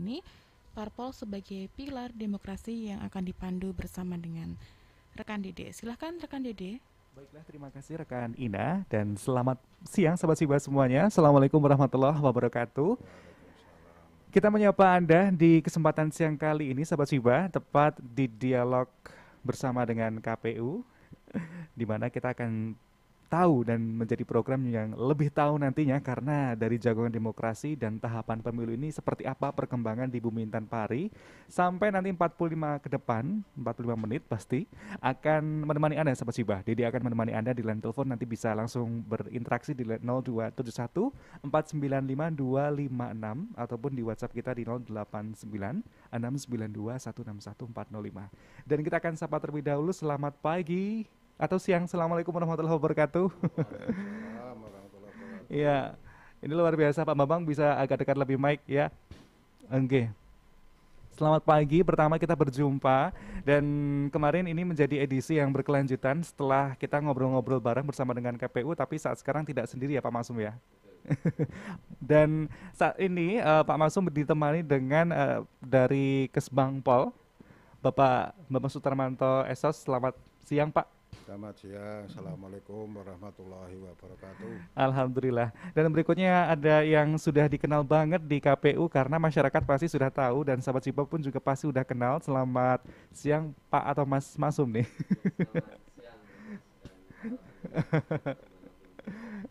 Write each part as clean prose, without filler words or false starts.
ini parpol sebagai pilar demokrasi yang akan dipandu bersama dengan rekan Dede. Silahkan rekan Dede. Baiklah, terima kasih rekan Ina dan selamat siang Sobat Siba semuanya. Assalamualaikum warahmatullahi wabarakatuh. Waalaikumsalam. Kita menyapa Anda di kesempatan siang kali ini Sobat Siba, tepat di dialog bersama dengan KPU, di mana kita akan tahu dan menjadi program yang lebih tahu nantinya karena dari jagoan demokrasi dan tahapan pemilu ini seperti apa perkembangan di Bumi Intan Pari sampai nanti 45 ke depan, 45 menit pasti akan menemani Anda Sobat Sibah. Jadi akan menemani Anda di line telepon, nanti bisa langsung berinteraksi di 0271 495 256 ataupun di WhatsApp kita di 089 692 161 405. Dan kita akan sapa terlebih dahulu, selamat pagi atau siang. Assalamualaikum warahmatullahi wabarakatuh. Waalaikumsalam warahmatullahi wabarakatuh. Iya, ini luar biasa Pak Bambang, bisa agak dekat lebih mic ya. Oke. Selamat pagi, pertama kita berjumpa dan kemarin ini menjadi edisi yang berkelanjutan setelah kita ngobrol-ngobrol bareng bersama dengan KPU, tapi saat sekarang tidak sendiri ya Pak Masum ya. Dan saat ini Pak Masum ditemani dengan dari Kesbangpol, Bapak Bambang Sutarmanto Esos. Selamat siang Pak. Selamat siang. Assalamualaikum warahmatullahi wabarakatuh. Alhamdulillah. Dan berikutnya ada yang sudah dikenal banget di KPU karena masyarakat pasti sudah tahu dan sahabat Sipa pun juga pasti sudah kenal. Selamat siang Pak atau Mas Masum nih. Selamat siang, Mas, dan alhamdulillah dimanapun berada.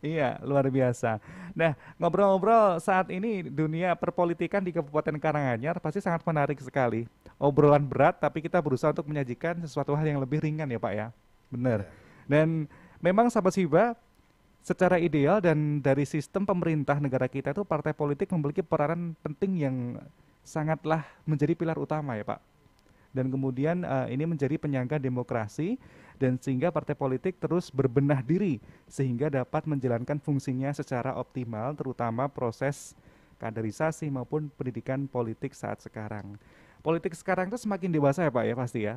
Iya, luar biasa. Nah, ngobrol-ngobrol saat ini dunia perpolitikan di Kabupaten Karanganyar pasti sangat menarik sekali. Obrolan berat tapi kita berusaha untuk menyajikan sesuatu hal yang lebih ringan ya Pak ya. Benar. Ya, Dan memang sahabat Siba, secara ideal dan dari sistem pemerintah negara kita itu partai politik memiliki peranan penting yang sangatlah menjadi pilar utama ya Pak. Dan kemudian ini menjadi penyangga demokrasi dan sehingga partai politik terus berbenah diri sehingga dapat menjalankan fungsinya secara optimal terutama proses kaderisasi maupun pendidikan politik saat sekarang. Politik sekarang itu semakin dewasa ya Pak ya pasti ya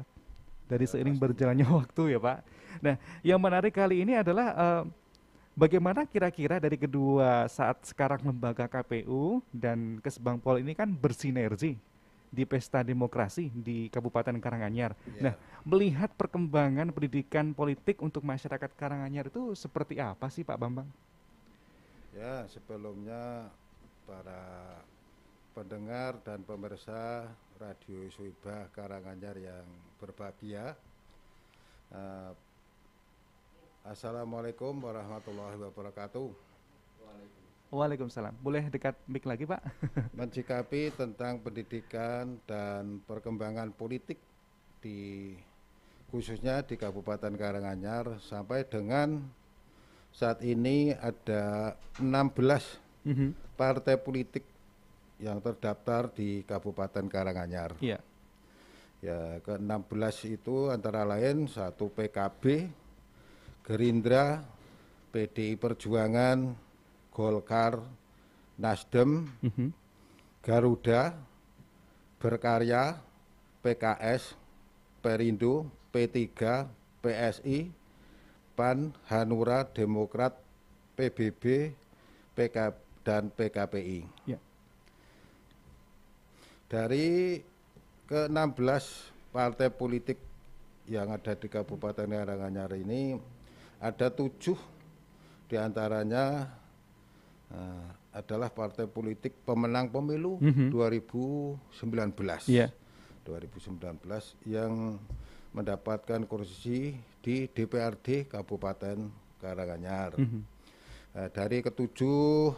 dari ya seiring pastinya. berjalannya waktu ya Pak. Nah, yang menarik kali ini adalah bagaimana kira-kira dari kedua saat sekarang lembaga KPU dan Kesbangpol ini kan bersinergi di pesta demokrasi di Kabupaten Karanganyar. Nah, Ya, melihat perkembangan pendidikan politik untuk masyarakat Karanganyar itu seperti apa sih Pak Bambang? ya sebelumnya para pendengar dan pemirsa Radio Suibah Karanganyar yang berbahagia. eh, Assalamualaikum warahmatullahi wabarakatuh. Waalaikumsalam. Waalaikumsalam. Boleh dekat mic lagi Pak? Mencikapi tentang pendidikan dan perkembangan politik di khususnya di Kabupaten Karanganyar sampai dengan saat ini ada 16 Mhm. partai politik yang terdaftar di Kabupaten Karanganyar. Iya. Ya, ke-16 itu antara lain satu PKB, Gerindra, PDI Perjuangan, Golkar, Nasdem, Mhm. Garuda, Berkarya, PKS, Perindo, P3, PSI, PAN, Hanura, Demokrat, PBB, PK dan PKPI. Iya. Dari ke-16 partai politik yang ada di Kabupaten Karanganyar ini ada 7 diantaranya adalah partai politik pemenang pemilu Mhm. 2019. Iya. 2019 yang mendapatkan kursi di DPRD Kabupaten Karanganyar. Mhm. Dari ketujuh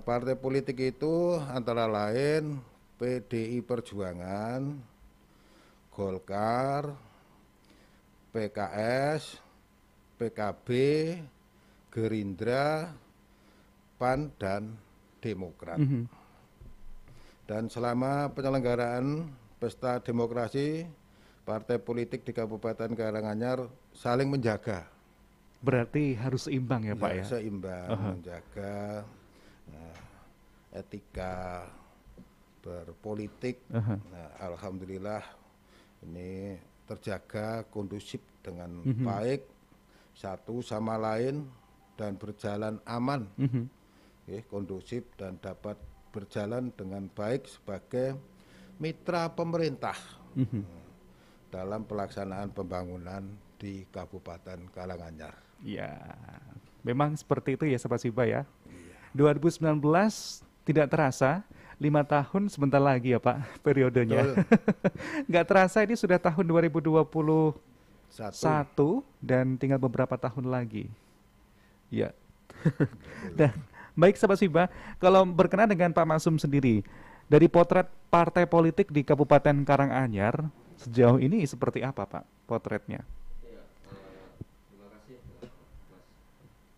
partai politik itu antara lain PDI Perjuangan, Golkar, PKS, PKB, Gerindra, PAN, dan Demokrat. Mhm. Dan selama penyelenggaraan pesta demokrasi, partai politik di Kabupaten Karanganyar saling menjaga, Berarti harus seimbang ya Pak ya? seimbang, Aha. menjaga eh, etika berpolitik. Aha. Nah, alhamdulillah ini terjaga kondusif dengan Mhm. baik satu sama lain dan berjalan aman, Mhm. kondusif dan dapat berjalan dengan baik sebagai mitra pemerintah dalam pelaksanaan pembangunan di Kabupaten Karanganyar. Ya, memang seperti itu ya Sobat Siba ya. 2019 tidak terasa, 5 tahun sebentar lagi ya Pak periodenya. Betul. Nggak terasa ini sudah tahun 2021 Satu. dan tinggal beberapa tahun lagi. Ya. Dan baik Sobat Siba, kalau berkenan dengan Pak Maksum sendiri, dari potret partai politik di Kabupaten Karanganyar sejauh ini seperti apa Pak potretnya? Iya, terima kasih Mas.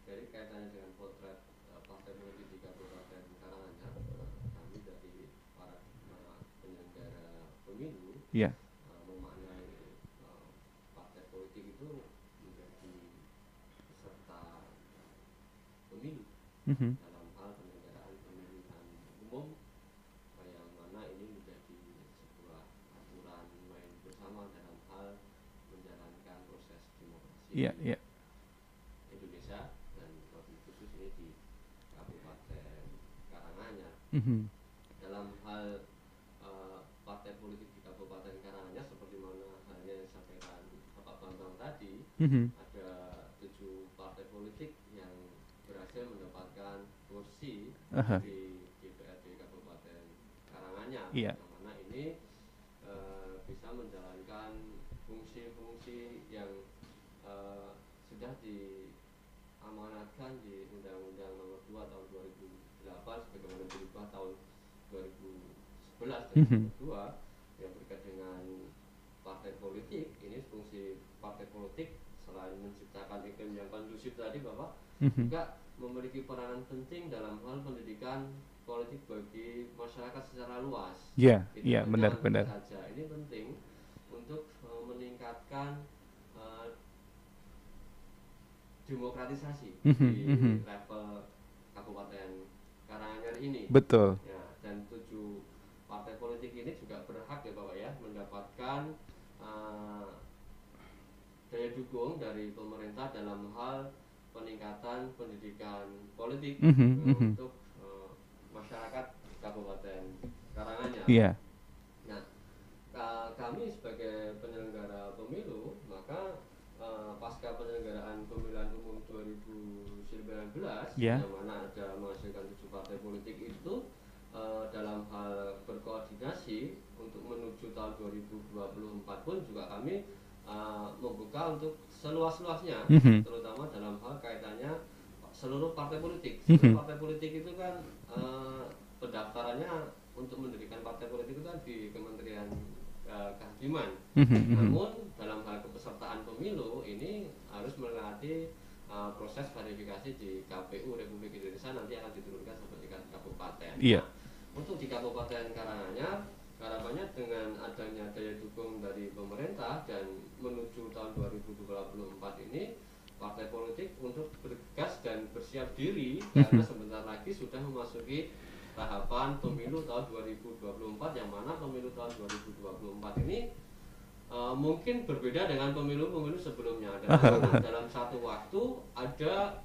Jadi kaitannya dengan potret partai politik di Kabupaten Karanganyar, kami dari para penyelenggara pemilu Ya. memaknai partai politik itu menjadi peserta pemilu Mhm. dalam hal penyelenggaraan pemilihan umum, yang mana ini menjadi sebuah aturan main bersama dalam hal menjalankan proses demokrasi Iya, iya. Indonesia, dan lebih khusus ini di Kabupaten Karanganyar. Mhm. Dalam hal partai politik di Kabupaten Karanganyar, seperti mana halnya yang disampaikan Bapak Bambang tadi, Mhm. ada 7 partai politik yang berhasil mendapatkan kursi Aha. di DPRD Kabupaten Karanganyar, Iya. yang mana ini bisa menjalankan fungsi-fungsi yang sudah diamanatkan di Undang-Undang Nomor 2 Tahun 2008 sebagaimana berubah tahun 2011 dan Mhm. 2002, yang berkait dengan partai politik. Ini fungsi partai politik selain menciptakan iklim yang kondusif tadi Bapak, Mhm. juga memiliki peranan penting dalam hal pendidikan politik bagi masyarakat secara luas. Iya, Itu iya, saja, benar-benar. tentu saja ini penting untuk meningkatkan demokratisasi Mhm, di mhm. level Kabupaten Karanganyar ini. Betul. Ya, dan 7 partai politik ini juga berhak ya Bapak ya mendapatkan daya dukung dari pemerintah dalam hal peningkatan pendidikan politik Mhm, mhm. untuk masyarakat Kabupaten Karanganyar. Iya. Nah, kami sebagai penyelenggara pemilu, maka pasca penyelenggaraan pemilihan umum 2019, Ya. yang mana ada menghasilkan 7 partai politik itu, dalam hal berkoordinasi untuk menuju tahun 2024 pun juga kami membuka untuk seluas-luasnya, Mhm. terutama dalam hal kaitannya seluruh partai politik. Mhm. Seluruh partai politik itu kan pendaftarannya untuk mendirikan partai politik itu kan di Kementerian Kehakiman. Mhm, mhm. Namun dalam hal kepesertaan pemilu ini harus melewati proses verifikasi di KPU Republik Indonesia, nanti akan diturunkan sampai tingkat kabupaten. Iya. Nah, untuk di Kabupaten Karanganyar, harapannya dengan adanya daya dukung dari pemerintah dan menuju tahun 2024 ini, partai politik untuk bergegas dan bersiap diri karena sebentar lagi sudah memasuki tahapan pemilu tahun 2024, yang mana pemilu tahun 2024 ini mungkin berbeda dengan pemilu-pemilu sebelumnya. Dan dalam satu waktu ada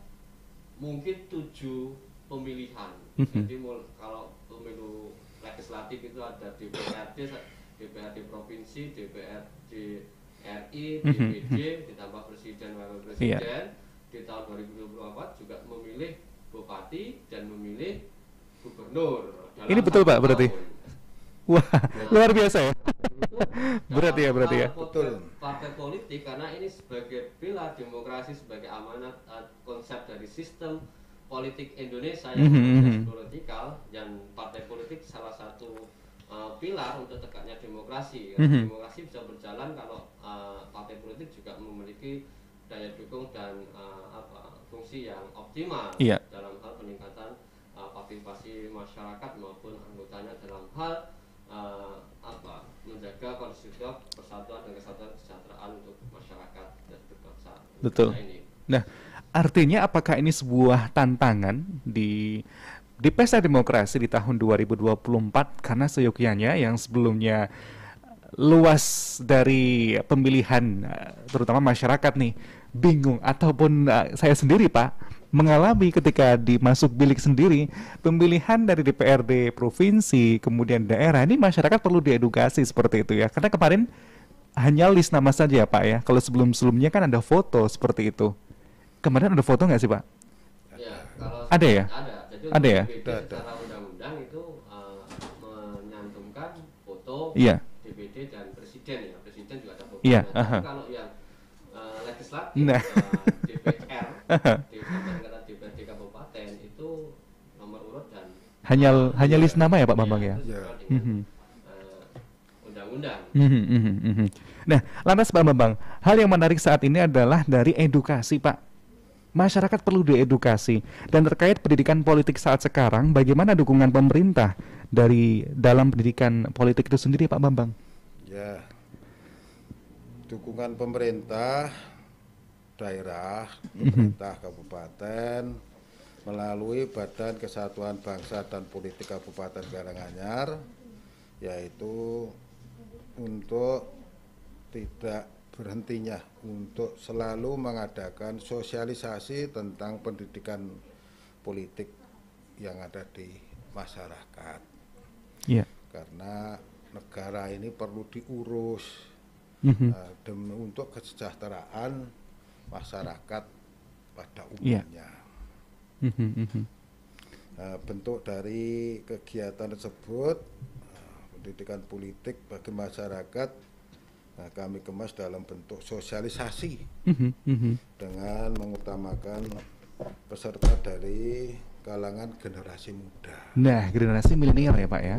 mungkin 7 pemilihan. Jadi kalau pemilu legislatif itu ada DPRD provinsi, DPRD RI, DPD, ditambah presiden, wakil presiden. Iya. Di tahun 2024 juga memilih bupati dan memilih gubernur. Dalam Ini betul, 1 Pak, berarti? tahun. Wah, luar biasa ya. Itu Berarti ya, dalam berarti ya. hal Betul. Partai politik, karena ini sebagai pilar demokrasi, sebagai amanat konsep dari sistem politik Indonesia yang proses politikal, dan partai politik salah satu pilar untuk tegaknya demokrasi. Karena demokrasi bisa berjalan kalau partai politik juga memiliki daya dukung dan fungsi yang optimal Iya. dalam hal peningkatan partisipasi masyarakat maupun anggotanya dalam hal menjaga konstitusi persatuan dan kesejahteraan untuk masyarakat dan berbangsa Betul. kita ini. Nah, artinya apakah ini sebuah tantangan di pesta demokrasi di tahun 2024, karena seyogyanya yang sebelumnya luas dari pemilihan terutama masyarakat nih bingung, ataupun saya sendiri Pak mengalami ketika dimasuk bilik sendiri pemilihan dari DPRD provinsi kemudian daerah, ini masyarakat perlu diedukasi seperti itu ya, karena kemarin hanya list nama saja ya Pak ya, kalau sebelumnya kan ada foto seperti itu. Kemarin ada foto nggak sih Pak? Ya, kalau Ada ya? Ada. Jadi Ada ya? DPD secara undang-undang itu menyantumkan foto Iya. DPD dan presiden ya. Presiden juga ada foto. Iya, Tapi aha. kalau yang legislatif, Nah. DPR, di tingkat DPRD kabupaten itu nomor urut dan Hanya list nama ya Pak Bambang ya? itu Iya. sesuai dengan, Mhm. undang-undang. Nah, lantas Pak Bambang, hal yang menarik saat ini adalah dari edukasi Pak. Masyarakat perlu diedukasi. Dan terkait pendidikan politik saat sekarang, bagaimana dukungan pemerintah dari dalam pendidikan politik itu sendiri Pak Bambang? Ya, dukungan pemerintah daerah, pemerintah kabupaten melalui Badan Kesatuan Bangsa dan Politik Kabupaten Karanganyar, yaitu untuk tidak berhentinya untuk selalu mengadakan sosialisasi tentang pendidikan politik yang ada di masyarakat. Iya. Karena negara ini perlu diurus demi untuk kesejahteraan masyarakat pada Iya. umumnya. Bentuk dari kegiatan tersebut, pendidikan politik bagi masyarakat, kami kemas dalam bentuk sosialisasi dengan mengutamakan peserta dari kalangan generasi muda. Nah, generasi milenial ya Pak ya?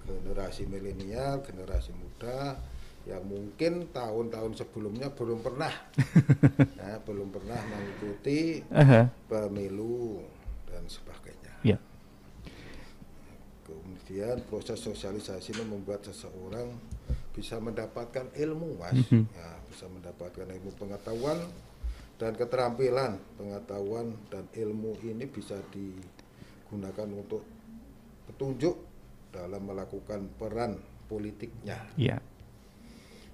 Generasi milenial, generasi muda yang mungkin tahun-tahun sebelumnya belum pernah mengikuti pemilu dan sebagainya. Iya. Kemudian proses sosialisasi ini membuat seseorang bisa mendapatkan ilmu, Mas. Ya, bisa mendapatkan ilmu pengetahuan dan keterampilan. Pengetahuan dan ilmu ini bisa digunakan untuk petunjuk dalam melakukan peran politiknya. Iya.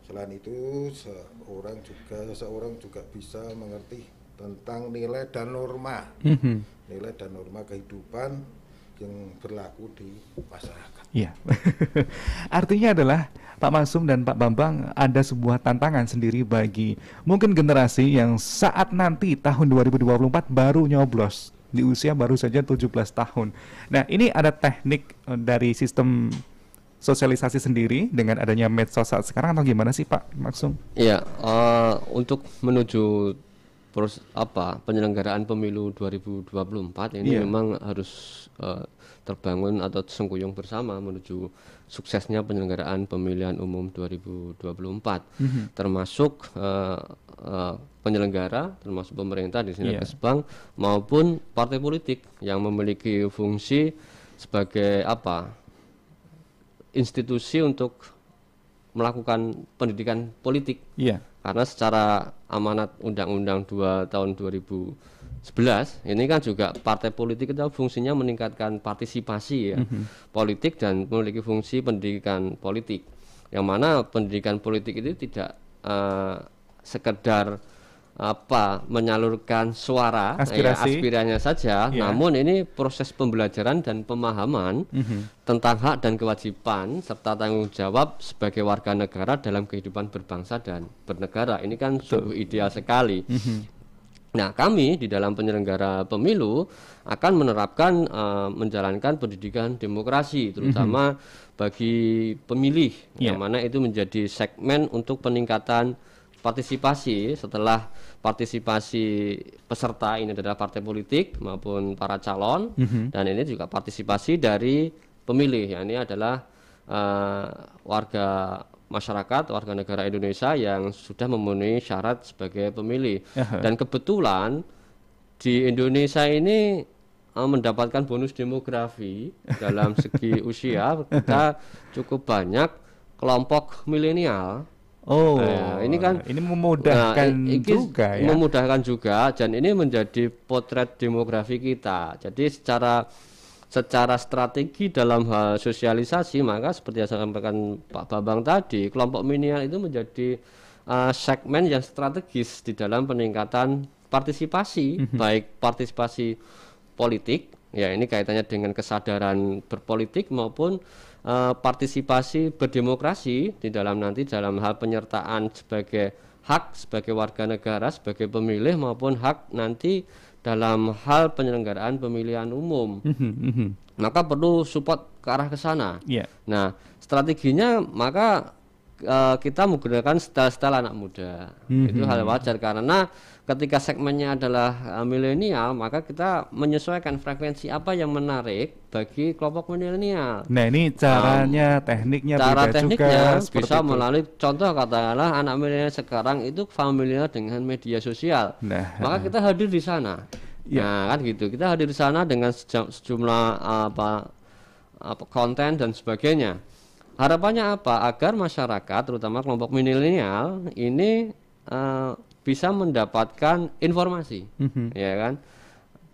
Selain itu, seseorang juga bisa mengerti tentang nilai dan norma, nilai dan norma kehidupan yang berlaku di masyarakat. Iya. Artinya adalah Pak Masum dan Pak Bambang, ada sebuah tantangan sendiri bagi mungkin generasi yang saat nanti tahun 2024 baru nyoblos di usia baru saja 17 tahun. Nah, ini ada teknik dari sistem sosialisasi sendiri dengan adanya medsos saat sekarang atau gimana sih Pak Maksum? Iya, untuk menuju penyelenggaraan pemilu 2024 ini Iya. memang harus terbangun atau sengkuyung bersama menuju suksesnya penyelenggaraan pemilihan umum 2024, termasuk penyelenggara, termasuk pemerintah di sini Iya. Kesbang maupun partai politik yang memiliki fungsi sebagai institusi untuk melakukan pendidikan politik. Iya. Karena secara amanat Undang-Undang 2 tahun 2011 ini kan juga partai politik itu fungsinya meningkatkan partisipasi ya politik dan memiliki fungsi pendidikan politik, yang mana pendidikan politik itu tidak sekedar menyalurkan suara aspirasinya saja, namun ini proses pembelajaran dan pemahaman tentang hak dan kewajiban serta tanggung jawab sebagai warga negara dalam kehidupan berbangsa dan bernegara. Ini kan sungguh ideal sekali. Nah, kami di dalam penyelenggara pemilu akan menerapkan menjalankan pendidikan demokrasi, terutama bagi pemilih, yang mana itu menjadi segmen untuk peningkatan partisipasi. Setelah partisipasi peserta ini adalah partai politik maupun para calon, dan ini juga partisipasi dari pemilih, ya, ini adalah warga masyarakat, warga negara Indonesia yang sudah memenuhi syarat sebagai pemilih. Dan kebetulan di Indonesia ini mendapatkan bonus demografi dalam segi usia, kita cukup banyak kelompok milenial. Ini kan memudahkan juga ya. Memudahkan juga, dan ini menjadi potret demografi kita. Jadi secara strategi dalam hal sosialisasi, maka seperti yang saya sampaikan Pak Bambang tadi, kelompok milenial itu menjadi segmen yang strategis di dalam peningkatan partisipasi, baik partisipasi politik, ya ini kaitannya dengan kesadaran berpolitik maupun partisipasi berdemokrasi di dalam nanti dalam hal penyertaan sebagai hak sebagai warga negara, sebagai pemilih maupun hak nanti dalam hal penyelenggaraan pemilihan umum. Maka perlu support ke arah ke sana. Yeah. Nah, strateginya maka kita menggunakan style-style anak muda. Itu hal wajar karena ketika segmennya adalah milenial, maka kita menyesuaikan frekuensi apa yang menarik bagi kelompok milenial. Nah, ini caranya, tekniknya Cara beda tekniknya juga, bisa itu. melalui contoh katakanlah anak milenial sekarang itu familiar dengan media sosial. Nah, Maka kita hadir di sana. Ya. Nah, kan gitu. Kita hadir di sana dengan sejumlah konten dan sebagainya. Harapannya apa? Agar masyarakat terutama kelompok milenial ini bisa mendapatkan informasi, ya kan?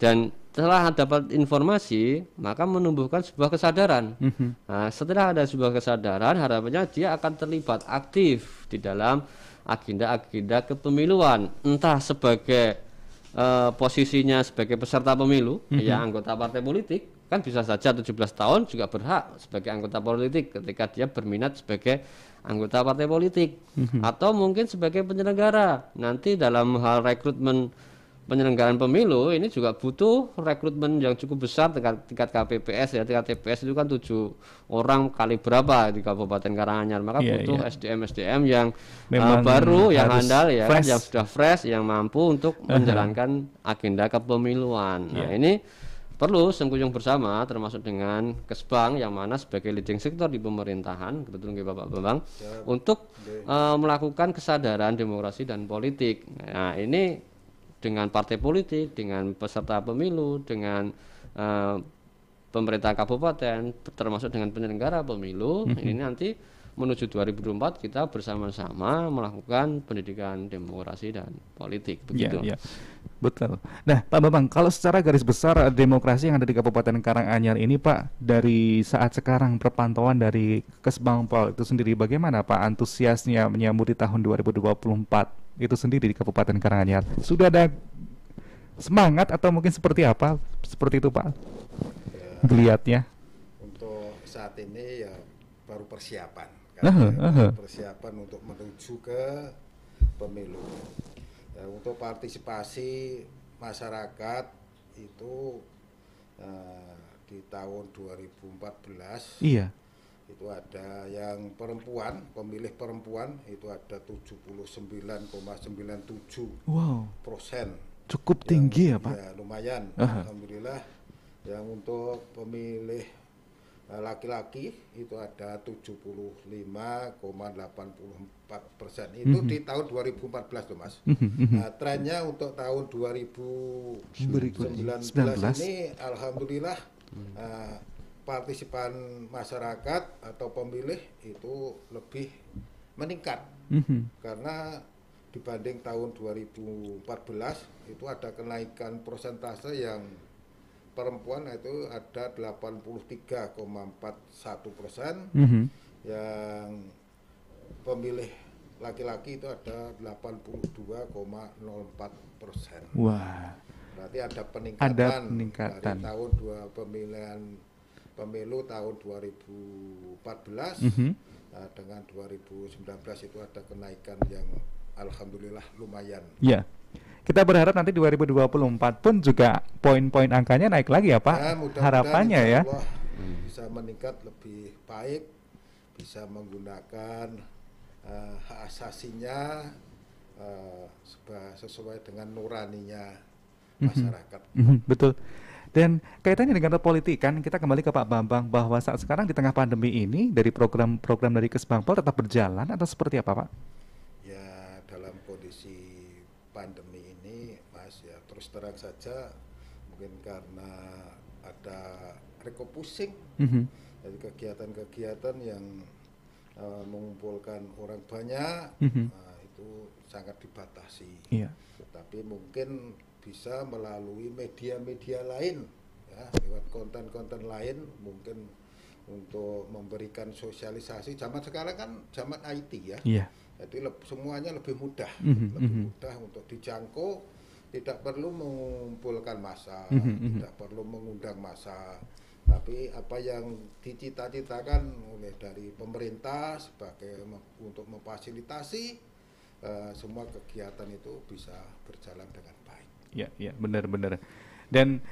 Dan setelah dapat informasi, maka menumbuhkan sebuah kesadaran. Nah, setelah ada sebuah kesadaran, harapannya dia akan terlibat aktif di dalam agenda-agenda kepemiluan, entah sebagai posisinya sebagai peserta pemilu, ya anggota partai politik, kan bisa saja 17 tahun juga berhak sebagai anggota politik ketika dia berminat sebagai anggota partai politik, atau mungkin sebagai penyelenggara. Nanti dalam hal rekrutmen penyelenggaraan pemilu ini juga butuh rekrutmen yang cukup besar tingkat KPPS, ya tingkat TPS itu kan 7 orang kali berapa di Kabupaten Karanganyar, maka butuh SDM yang baru, yang handal, ya kan, yang sudah fresh, yang mampu untuk menjalankan agenda kepemiluan. Nah, ini perlu sengkuyung bersama termasuk dengan Kesbang yang mana sebagai leading sektor di pemerintahan, kebetulan Bapak Bambang, untuk melakukan kesadaran demokrasi dan politik. Nah, ini dengan partai politik, dengan peserta pemilu, dengan pemerintah kabupaten, termasuk dengan penyelenggara pemilu, ini nanti menuju 2024 kita bersama-sama melakukan pendidikan demokrasi dan politik, begitu. Ya. Betul. Nah, Pak Bambang, kalau secara garis besar demokrasi yang ada di Kabupaten Karanganyar ini, Pak, dari saat sekarang perpantauan dari Kesbangpol itu sendiri, bagaimana Pak antusiasnya menyambut di tahun 2024 itu sendiri di Kabupaten Karanganyar? Sudah ada semangat atau mungkin seperti apa? Seperti itu, Pak, dilihatnya. Untuk saat ini ya baru persiapan, persiapan untuk menuju ke pemilu. Ya, untuk partisipasi masyarakat itu di tahun 2014 itu ada yang perempuan, pemilih perempuan itu ada 79,97%. Cukup tinggi ya Pak? Ya lumayan, alhamdulillah. Yang untuk pemilih laki-laki itu ada 75,84%. Itu di tahun 2014 loh Mas. Nah, trennya untuk tahun 2019 ini alhamdulillah partisipan masyarakat atau pemilih itu lebih meningkat. Karena dibanding tahun 2014 itu ada kenaikan persentase yang perempuan itu ada 83,41%, yang pemilih laki-laki itu ada 82,04%. Wah. Berarti ada peningkatan, dari tahun pemilu tahun 2014 dengan 2019 itu ada kenaikan yang alhamdulillah lumayan. Ya. Kita berharap nanti 2024 pun juga poin-poin angkanya naik lagi ya Pak. Ya, harapannya ya. Allah bisa meningkat lebih baik, bisa menggunakan hak asasinya sesuai dengan nuraninya masyarakat. Betul. Dan kaitannya dengan politik kan, kita kembali ke Pak Bambang bahwa saat sekarang di tengah pandemi ini dari program-program dari Kesbangpol tetap berjalan atau seperti apa Pak? Ya, dalam kondisi pandemi ini Mas, ya terus terang saja mungkin karena ada refocusing dari kegiatan-kegiatan yang mengumpulkan orang banyak, itu sangat dibatasi. Tapi mungkin bisa melalui media-media lain, ya, lewat konten-konten lain mungkin untuk memberikan sosialisasi. Zaman sekarang kan zaman IT ya. Jadi semuanya lebih mudah, lebih mudah untuk dijangkau tidak perlu mengumpulkan massa, tidak perlu mengundang massa, tapi apa yang dicita-citakan oleh dari pemerintah sebagai untuk memfasilitasi semua kegiatan itu bisa berjalan dengan baik. Ya, ya, benar-benar. Dan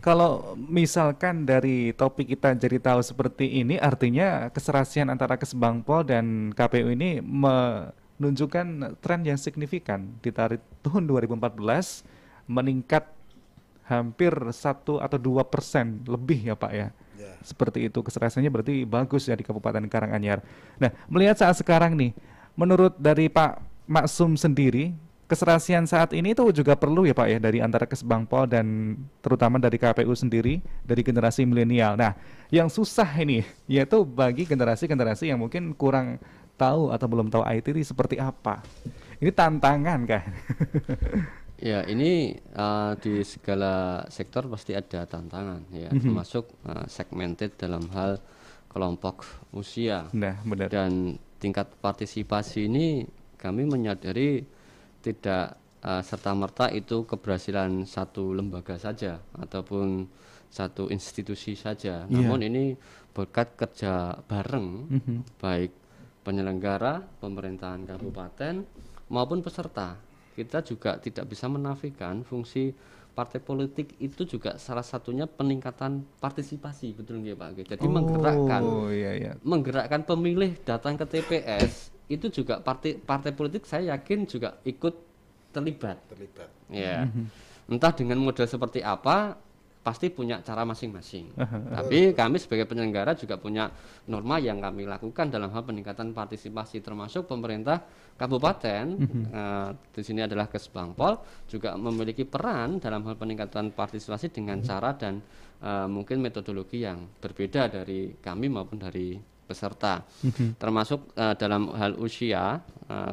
kalau misalkan dari topik kita jadi tahu seperti ini, artinya keserasian antara Kesbangpol dan KPU ini menunjukkan tren yang signifikan. Di tahun 2014 meningkat hampir 1 atau 2% lebih ya Pak ya. Ya. Seperti itu, keserasiannya berarti bagus ya di Kabupaten Karanganyar. Nah, melihat saat sekarang nih, menurut dari Pak Maksum sendiri, keserasian saat ini itu juga perlu ya Pak ya dari antara Kesbangpol dan terutama dari KPU sendiri, dari generasi milenial. Nah, yang susah ini yaitu bagi generasi-generasi yang mungkin kurang tahu atau belum tahu IT ini seperti apa. Ini tantangan kan? Ya, ini di segala sektor pasti ada tantangan ya, termasuk segmented dalam hal kelompok usia. Nah, benar. Dan tingkat partisipasi ini kami menyadari tidak serta-merta itu keberhasilan satu lembaga saja ataupun satu institusi saja. Namun ini berkat kerja bareng baik penyelenggara, pemerintahan kabupaten maupun peserta. Kita juga tidak bisa menafikan fungsi partai politik itu juga salah satunya peningkatan partisipasi, betul nggak Pak? Jadi menggerakkan pemilih datang ke TPS itu juga partai politik saya yakin juga ikut terlibat. Ya. Entah dengan model seperti apa, pasti punya cara masing-masing. Tapi kami sebagai penyelenggara juga punya norma yang kami lakukan dalam hal peningkatan partisipasi, termasuk pemerintah kabupaten. Di sini adalah Kesbangpol juga memiliki peran dalam hal peningkatan partisipasi dengan cara dan mungkin metodologi yang berbeda dari kami maupun dari peserta, termasuk dalam hal usia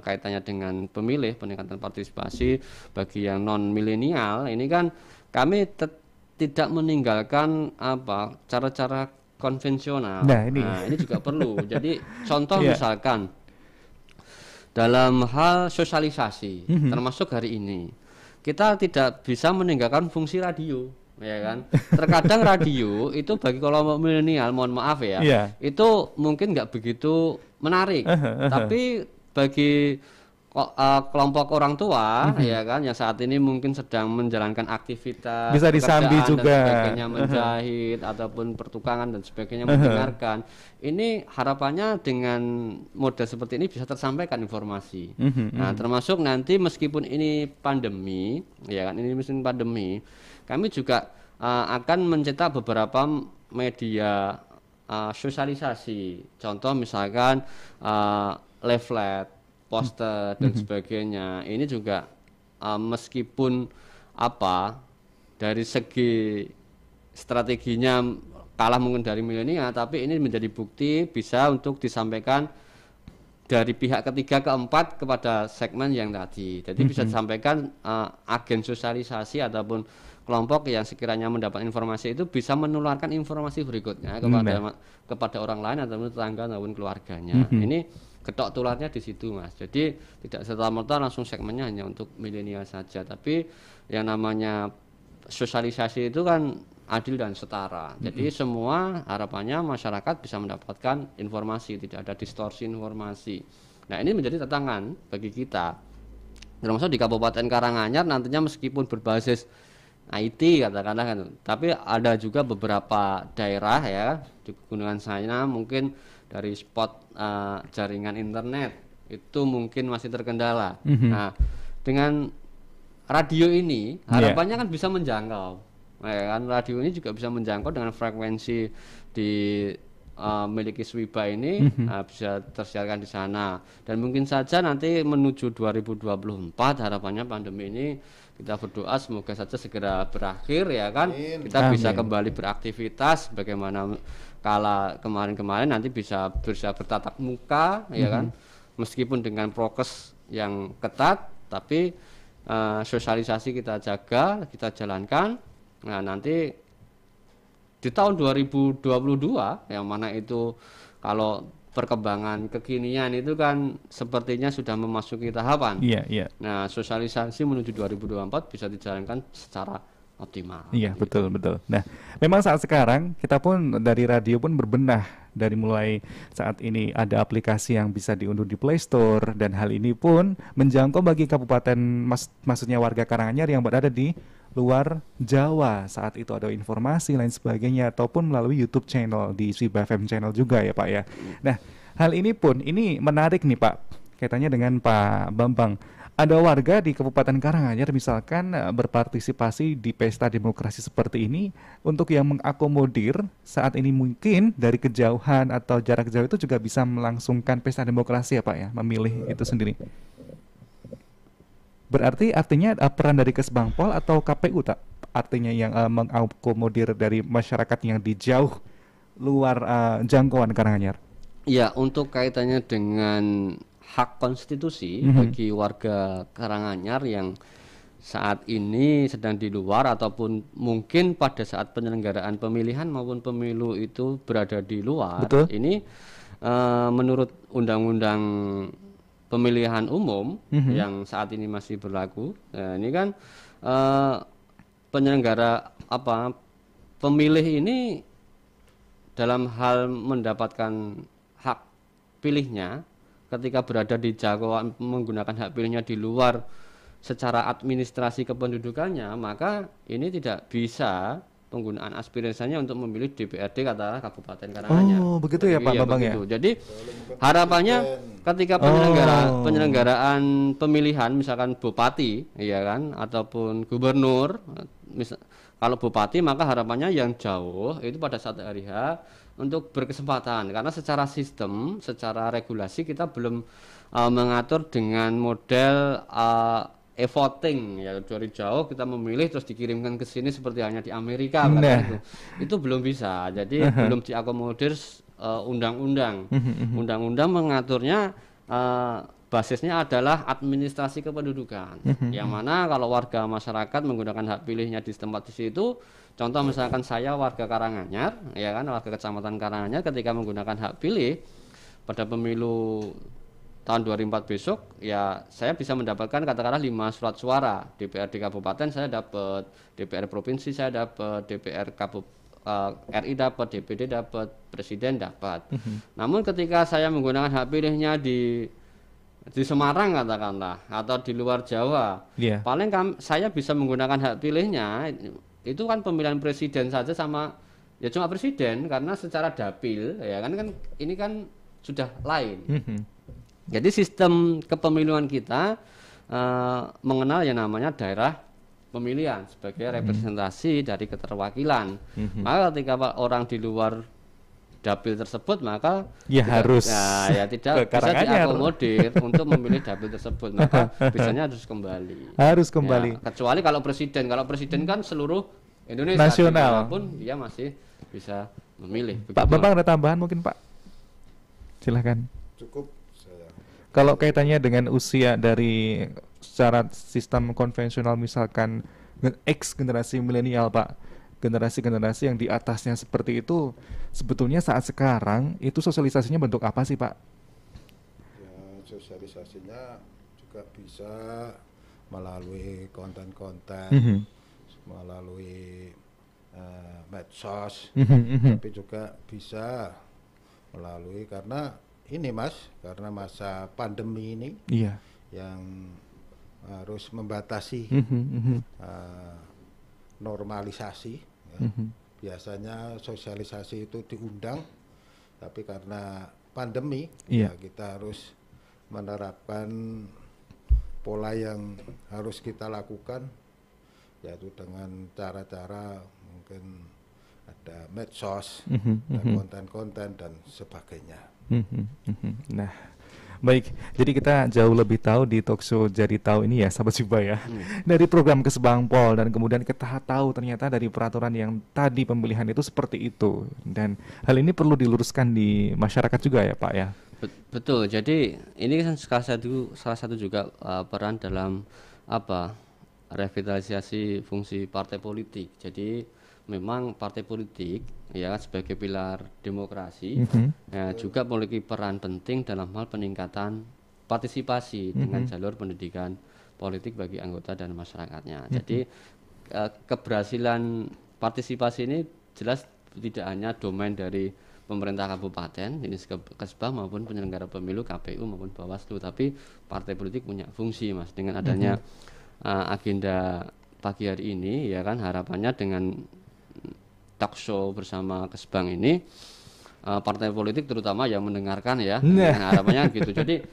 kaitannya dengan pemilih, peningkatan partisipasi bagi yang non milenial ini kan kami tidak meninggalkan cara-cara konvensional. Nah, ini juga perlu. Jadi contoh misalkan dalam hal sosialisasi, termasuk hari ini kita tidak bisa meninggalkan fungsi radio. Ya kan, terkadang radio itu bagi kelompok milenial, mohon maaf ya, itu mungkin nggak begitu menarik, tapi bagi kelompok orang tua, ya kan, yang saat ini mungkin sedang menjalankan aktivitas, bisa disambi juga, dan sebagainya, menjahit ataupun pertukangan dan sebagainya, mendengarkan, ini harapannya dengan model seperti ini bisa tersampaikan informasi. Nah, termasuk nanti meskipun ini pandemi, ya kan, ini musim pandemi. Kami juga akan mencetak beberapa media sosialisasi. Contoh misalkan leaflet, poster dan sebagainya. Ini juga meskipun dari segi strateginya kalah mungkin dari milenial, tapi ini menjadi bukti bisa untuk disampaikan dari pihak ketiga keempat kepada segmen yang tadi. Jadi bisa disampaikan agen sosialisasi ataupun kelompok yang sekiranya mendapat informasi itu bisa menularkan informasi berikutnya kepada orang lain ataupun tetangga ataupun keluarganya. Ini getok tularnya di situ Mas. Jadi tidak serta-merta langsung segmennya hanya untuk milenial saja, tapi yang namanya sosialisasi itu kan adil dan setara. Jadi semua harapannya masyarakat bisa mendapatkan informasi, tidak ada distorsi informasi. Nah, ini menjadi tantangan bagi kita. Termasuk di Kabupaten Karanganyar nantinya meskipun berbasis IT katakanlah kan, tapi ada juga beberapa daerah ya di pegunungan sana mungkin dari spot jaringan internet itu mungkin masih terkendala. Nah, dengan radio ini harapannya kan bisa menjangkau, ya kan, radio ini juga bisa menjangkau dengan frekuensi di miliki Swiba ini bisa tersiarkan di sana, dan mungkin saja nanti menuju 2024 harapannya pandemi ini kita berdoa semoga saja segera berakhir ya kan. Kita bisa kembali beraktivitas bagaimana kala kemarin-kemarin, nanti bisa bertatap muka ya kan, meskipun dengan prokes yang ketat, tapi sosialisasi kita jaga, kita jalankan. Nah, nanti di tahun 2022 yang mana itu kalau perkembangan kekinian itu kan sepertinya sudah memasuki tahapan. Iya, iya. Nah, sosialisasi menuju 2024 bisa dijalankan secara optimal. Iya, gitu. betul, betul. Nah, memang saat sekarang kita pun dari radio pun berbenah dari mulai saat ini ada aplikasi yang bisa diunduh di Play Store, dan hal ini pun menjangkau bagi kabupaten maksudnya warga Karanganyar yang berada di luar Jawa. Saat itu ada informasi lain sebagainya ataupun melalui YouTube channel di Siba FM channel juga ya Pak ya. Nah, hal ini pun ini menarik nih Pak. Kaitannya dengan Pak Bambang. Ada warga di Kabupaten Karanganyar misalkan berpartisipasi di pesta demokrasi seperti ini untuk yang mengakomodir saat ini mungkin dari kejauhan atau jarak jauh itu juga bisa melangsungkan pesta demokrasi ya Pak ya, memilih itu sendiri. Berarti artinya peran dari Kesbangpol atau KPU tak? Artinya yang mengakomodir dari masyarakat yang di jauh luar jangkauan Karanganyar. Ya, untuk kaitannya dengan hak konstitusi bagi warga Karanganyar yang saat ini sedang di luar ataupun mungkin pada saat penyelenggaraan pemilihan maupun pemilu itu berada di luar. Betul. Ini menurut Undang-Undang Pemilihan Umum yang saat ini masih berlaku, ini kan penyelenggara pemilih ini dalam hal mendapatkan hak pilihnya ketika berada di jangkauan menggunakan hak pilihnya di luar secara administrasi kependudukannya, maka ini tidak bisa penggunaan aspirasinya untuk memilih DPRD katakanlah Kabupaten Karanganyar. Oh, begitu ya Pak Bambang ya. Jadi harapannya ketika penyelenggaraan pemilihan misalkan bupati ya kan ataupun gubernur, kalau bupati maka harapannya yang jauh itu pada saat hari H untuk berkesempatan, karena secara sistem, secara regulasi kita belum mengatur dengan model e-voting ya, dari jauh kita memilih terus dikirimkan ke sini seperti hanya di Amerika itu belum bisa. Jadi belum diakomodir undang-undang. Undang-undang mengaturnya basisnya adalah administrasi kependudukan. Yang mana kalau warga masyarakat menggunakan hak pilihnya di tempat di situ, contoh misalkan saya warga Karanganyar, ya kan, warga Kecamatan Karanganyar, ketika menggunakan hak pilih pada pemilu tahun 2004 besok, ya saya bisa mendapatkan katakanlah 5 surat suara. DPRD Kabupaten saya dapat, DPR Provinsi saya dapat, DPR RI dapat, DPD dapat, Presiden dapat. Namun ketika saya menggunakan hak pilihnya di Semarang katakanlah atau di luar Jawa, paling saya bisa menggunakan hak pilihnya itu kan pemilihan presiden saja sama ya cuma presiden, karena secara dapil ya kan ini kan sudah lain. Jadi sistem kepemiluan kita mengenal yang namanya daerah pemilihan sebagai representasi dari keterwakilan. Maka ketika orang di luar dapil tersebut maka tidak bisa diakomodir untuk memilih dapil tersebut, maka bisanya harus kembali. Ya, kecuali kalau presiden kan seluruh Indonesia nasional pun dia masih bisa memilih. Pak Bambang ada tambahan mungkin Pak? Silahkan. Cukup. Kalau kaitannya dengan usia dari secara sistem konvensional misalkan X generasi milenial Pak, generasi-generasi yang di atasnya seperti itu, sebetulnya saat sekarang itu sosialisasinya bentuk apa sih Pak? Ya, sosialisasinya juga bisa melalui konten-konten, melalui medsos, tapi juga bisa melalui karena masa pandemi ini yang harus membatasi normalisasi ya. Biasanya sosialisasi itu diundang, tapi karena pandemi ya kita harus menerapkan pola yang harus kita lakukan, yaitu dengan cara-cara mungkin ada medsos, konten-konten dan sebagainya. Nah, baik. Jadi kita jauh lebih tahu di talkshow Jadi Tahu ini ya, sahabat Siba ya. Dari program Kesbangpol, dan kemudian kita tahu ternyata dari peraturan yang tadi pemilihan itu seperti itu. Dan hal ini perlu diluruskan di masyarakat juga ya, Pak ya. Betul. Jadi ini kan salah satu juga peran dalam revitalisasi fungsi partai politik. Jadi memang partai politik ya sebagai pilar demokrasi ya, juga memiliki peran penting dalam hal peningkatan partisipasi dengan jalur pendidikan politik bagi anggota dan masyarakatnya. Jadi keberhasilan partisipasi ini jelas tidak hanya domain dari pemerintah kabupaten, ini Kesbah maupun penyelenggara pemilu KPU maupun Bawaslu, tapi partai politik punya fungsi Mas dengan adanya agenda pagi hari ini ya kan, harapannya dengan talk show bersama Kesbang ini partai politik terutama yang mendengarkan ya, harapannya gitu. Jadi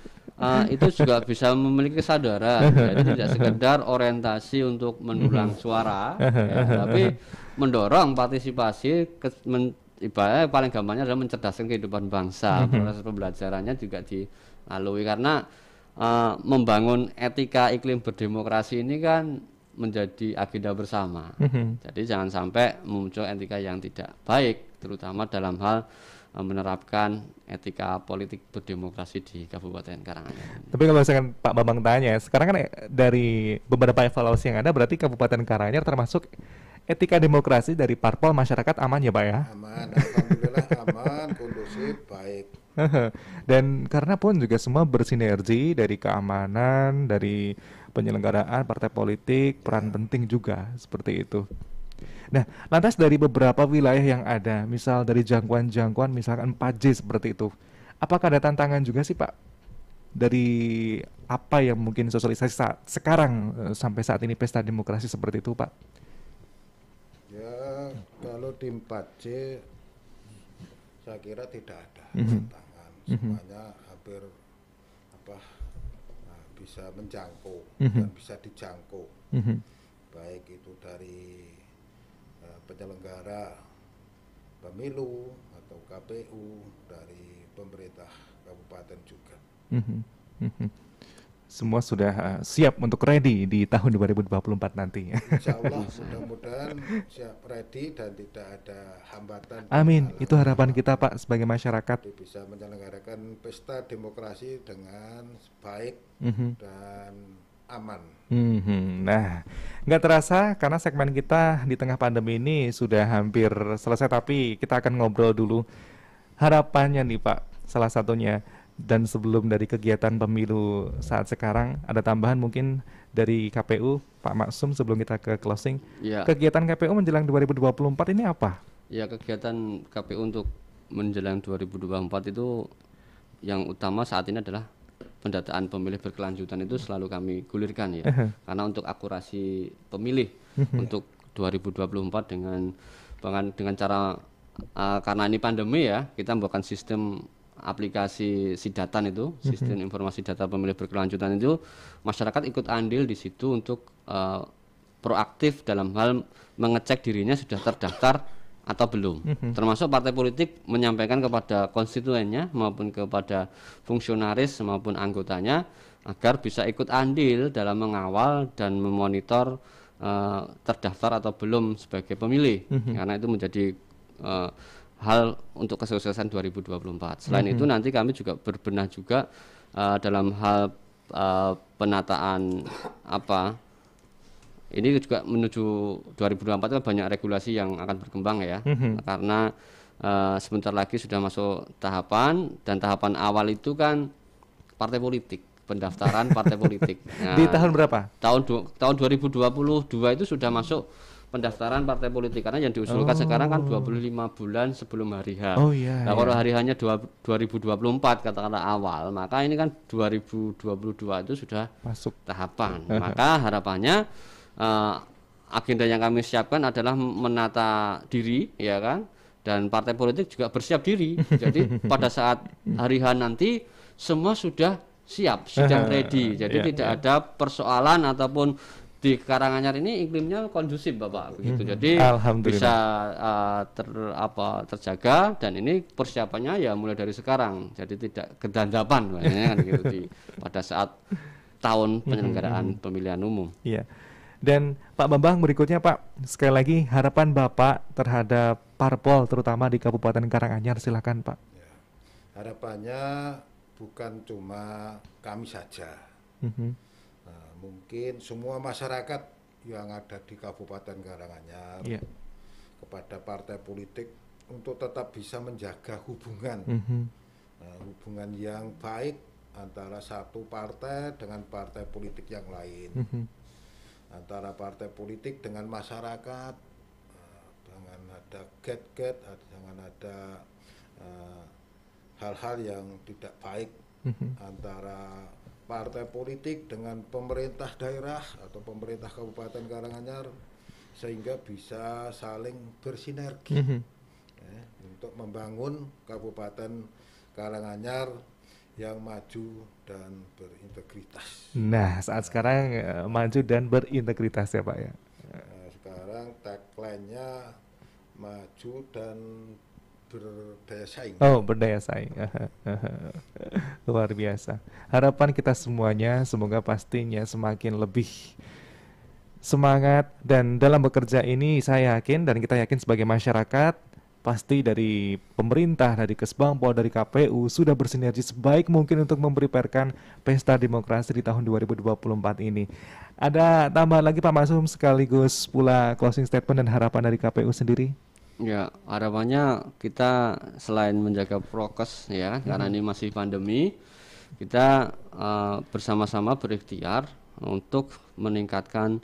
itu juga bisa memiliki kesadaran, jadi tidak sekedar orientasi untuk mendulang suara ya, tapi mendorong partisipasi ibaratnya paling gampangnya adalah mencerdaskan kehidupan bangsa. Proses pembelajarannya juga dilalui karena membangun etika iklim berdemokrasi ini kan menjadi agenda bersama. Jadi jangan sampai muncul etika yang tidak baik, terutama dalam hal menerapkan etika politik berdemokrasi di Kabupaten Karanganyar. Tapi kalau misalkan Pak Bambang tanya, sekarang kan dari beberapa evaluasi yang ada berarti Kabupaten Karanganyar termasuk etika demokrasi dari parpol masyarakat aman ya Pak ya? Aman, alhamdulillah aman, kondusif, baik. Dan karena pun juga semua bersinergi dari keamanan, dari penyelenggaraan partai politik, peran penting juga seperti itu. Nah, lantas dari beberapa wilayah yang ada, misal dari jangkauan-jangkauan misalkan 4J seperti itu, apakah ada tantangan juga sih Pak? Dari apa yang mungkin sosialisasi sekarang sampai saat ini pesta demokrasi seperti itu Pak? Ya, kalau di 4C saya kira tidak ada tantangan, semuanya hampir bisa menjangkau dan bisa dijangkau, baik itu dari penyelenggara pemilu atau KPU, dari pemerintah kabupaten juga. Semua sudah siap untuk ready di tahun 2024 nanti. Insya Allah mudah-mudahan siap ready dan tidak ada hambatan. Amin, itu harapan kita Pak sebagai masyarakat. Bisa menyelenggarakan pesta demokrasi dengan baik dan aman. Nah, nggak terasa karena segmen kita di tengah pandemi ini sudah hampir selesai, tapi kita akan ngobrol dulu harapannya nih Pak, salah satunya. Dan sebelum dari kegiatan pemilu saat sekarang, ada tambahan mungkin dari KPU, Pak Maksum, sebelum kita ke closing. Ya. Kegiatan KPU menjelang 2024 ini apa? Ya, kegiatan KPU untuk menjelang 2024 itu yang utama saat ini adalah pendataan pemilih berkelanjutan, itu selalu kami gulirkan ya. Karena untuk akurasi pemilih untuk 2024 dengan cara karena ini pandemi ya, kita membuatkan sistem aplikasi Sidatan itu, sistem informasi data pemilih berkelanjutan itu, masyarakat ikut andil di situ untuk proaktif dalam hal mengecek dirinya sudah terdaftar atau belum. Termasuk partai politik menyampaikan kepada konstituennya maupun kepada fungsionaris maupun anggotanya agar bisa ikut andil dalam mengawal dan memonitor terdaftar atau belum sebagai pemilih, karena itu menjadi hal untuk kesuksesan 2024. Selain itu nanti kami juga berbenah juga dalam hal penataan ini juga menuju 2024 kan banyak regulasi yang akan berkembang ya. Karena sebentar lagi sudah masuk tahapan, dan tahapan awal itu kan partai politik, pendaftaran partai politik. Nah, di tahun berapa? Tahun 2022 itu sudah masuk pendaftaran partai politik, karena yang diusulkan sekarang kan 25 bulan sebelum hari H. Nah, kalau hari H-nya 2024 katakanlah awal, maka ini kan 2022 itu sudah masuk tahapan. Maka harapannya agenda yang kami siapkan adalah menata diri ya kan, dan partai politik juga bersiap diri. Jadi pada saat hari H nanti semua sudah siap, sedang ready. Jadi tidak ada persoalan ataupun di Karanganyar ini iklimnya kondusif Bapak begitu. Jadi bisa terjaga, dan ini persiapannya ya mulai dari sekarang. Jadi tidak kedandapan kan gitu pada saat tahun penyelenggaraan pemilihan umum. Iya. Dan Pak Bambang, berikutnya Pak, sekali lagi harapan Bapak terhadap parpol terutama di Kabupaten Karanganyar, silakan Pak. Ya, harapannya bukan cuma kami saja. Mungkin semua masyarakat yang ada di Kabupaten Karanganyar, kepada partai politik untuk tetap bisa menjaga hubungan, hubungan yang baik antara satu partai dengan partai politik yang lain, antara partai politik dengan masyarakat, dengan ada get-get, dengan ada hal-hal yang tidak baik antara partai politik dengan pemerintah daerah atau pemerintah Kabupaten Karanganyar, sehingga bisa saling bersinergi untuk membangun Kabupaten Karanganyar yang maju dan berintegritas. Nah, saat sekarang maju dan berintegritas ya Pak ya. Nah, sekarang tagline-nya maju dan berdaya saing. Oh, berdaya saing. Luar biasa. Harapan kita semuanya semoga pastinya semakin lebih semangat, dan dalam bekerja ini saya yakin dan kita yakin sebagai masyarakat, pasti dari pemerintah, dari Kesbangpol, dari KPU sudah bersinergi sebaik mungkin untuk mempreparekan pesta demokrasi di tahun 2024 ini. Ada tambahan lagi Pak Masum sekaligus pula closing statement dan harapan dari KPU sendiri? Ya, harapannya kita selain menjaga prokes ya, karena ini masih pandemi, kita bersama-sama berikhtiar untuk meningkatkan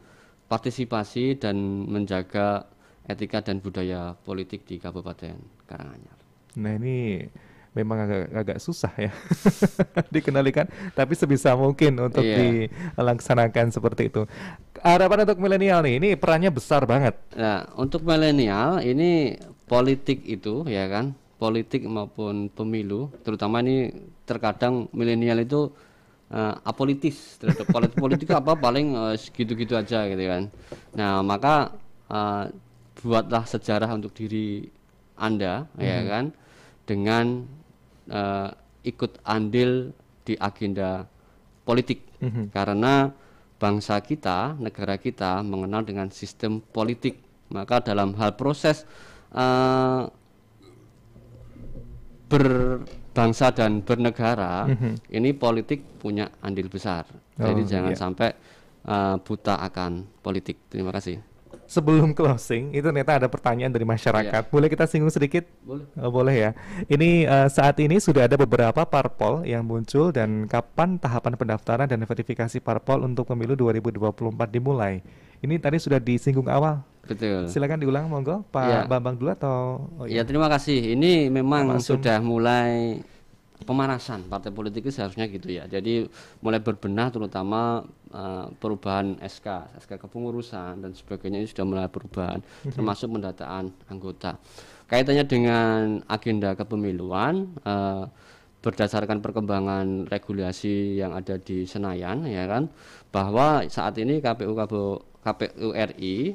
partisipasi dan menjaga etika dan budaya politik di Kabupaten Karanganyar. Nah, ini memang agak susah ya dikendalikan, tapi sebisa mungkin untuk dilaksanakan seperti itu. Harapan untuk milenial nih, ini perannya besar banget. Nah, untuk milenial ini politik itu ya kan, politik maupun pemilu, terutama ini terkadang milenial itu apolitis terhadap politik apa paling segitu-gitu aja gitu kan. Nah, maka buatlah sejarah untuk diri Anda ya kan, dengan ikut andil di agenda politik, karena bangsa kita, negara kita mengenal dengan sistem politik. Maka dalam hal proses berbangsa dan bernegara, ini politik punya andil besar. Jadi jangan sampai buta akan politik. Terima kasih. Sebelum closing, itu ternyata ada pertanyaan dari masyarakat. Boleh kita singgung sedikit? Boleh. Boleh ya. Ini saat ini sudah ada beberapa parpol yang muncul, dan kapan tahapan pendaftaran dan verifikasi parpol untuk pemilu 2024 dimulai? Ini tadi sudah disinggung awal. Betul. Silakan diulang, monggo Pak Bambang dulu atau? Ya, terima kasih. Ini memang sudah mulai pemanasan partai politik itu seharusnya gitu ya. Jadi mulai berbenah, terutama perubahan SK kepengurusan dan sebagainya, ini sudah mulai perubahan, termasuk pendataan anggota. Kaitannya dengan agenda kepemiluan, berdasarkan perkembangan regulasi yang ada di Senayan ya kan, bahwa saat ini KPU RI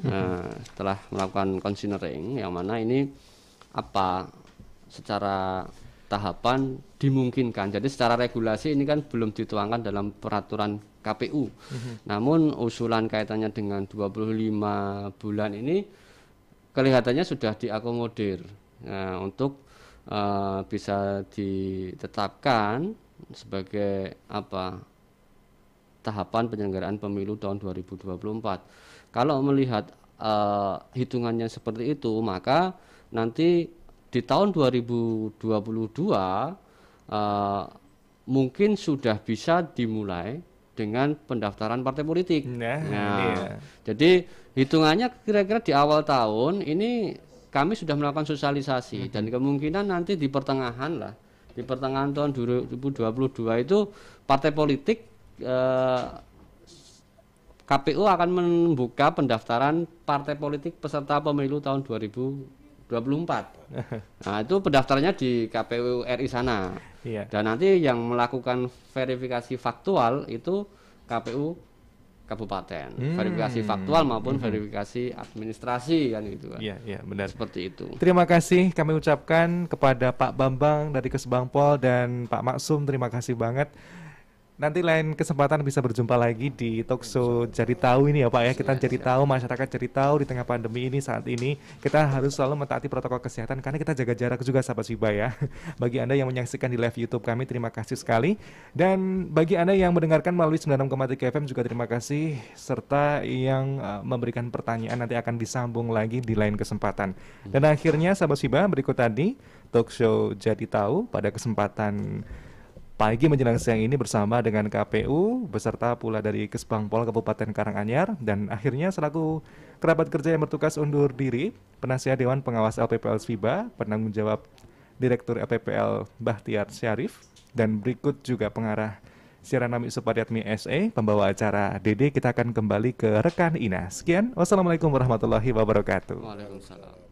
telah melakukan considering, yang mana ini secara tahapan dimungkinkan. Jadi secara regulasi ini kan belum dituangkan dalam peraturan KPU. Namun usulan kaitannya dengan 25 bulan ini kelihatannya sudah diakomodir untuk bisa ditetapkan sebagai tahapan penyelenggaraan pemilu tahun 2024. Kalau melihat hitungannya seperti itu, maka nanti di tahun 2022 mungkin sudah bisa dimulai dengan pendaftaran partai politik. Jadi hitungannya kira-kira di awal tahun ini kami sudah melakukan sosialisasi, dan kemungkinan nanti di pertengahan tahun 2022 itu partai politik KPU akan membuka pendaftaran partai politik peserta pemilu tahun 2024. Nah, itu pendaftarannya di KPU RI sana. Dan nanti yang melakukan verifikasi faktual itu KPU Kabupaten. Verifikasi faktual maupun verifikasi administrasi kan gitu kan. Iya, benar. Seperti itu. Terima kasih kami ucapkan kepada Pak Bambang dari Kesbangpol dan Pak Maksum, terima kasih banget. Nanti lain kesempatan bisa berjumpa lagi di talkshow Jadi Tahu ini ya Pak ya. Kita jadi tahu, masyarakat jadi tahu di tengah pandemi ini saat ini kita harus selalu mentaati protokol kesehatan karena kita jaga jarak juga sahabat Siba ya. Bagi Anda yang menyaksikan di live YouTube kami terima kasih sekali. Dan bagi Anda yang mendengarkan melalui 96,3 FM juga terima kasih, serta yang memberikan pertanyaan nanti akan disambung lagi di lain kesempatan. Dan akhirnya sahabat Siba, berikut tadi talkshow Jadi Tahu pada kesempatan pagi menjelang siang ini bersama dengan KPU beserta pula dari Kesbangpol Kabupaten Karanganyar, dan akhirnya selaku kerabat kerja yang bertugas undur diri, penasihat Dewan Pengawas LPPL Sviba, penanggung jawab Direktur LPPL Bahtiar Syarif, dan berikut juga pengarah siaran Nami Supadiatmi SE, pembawa acara Dede. Kita akan kembali ke rekan Ina. Sekian, wassalamualaikum warahmatullahi wabarakatuh. Waalaikumsalam.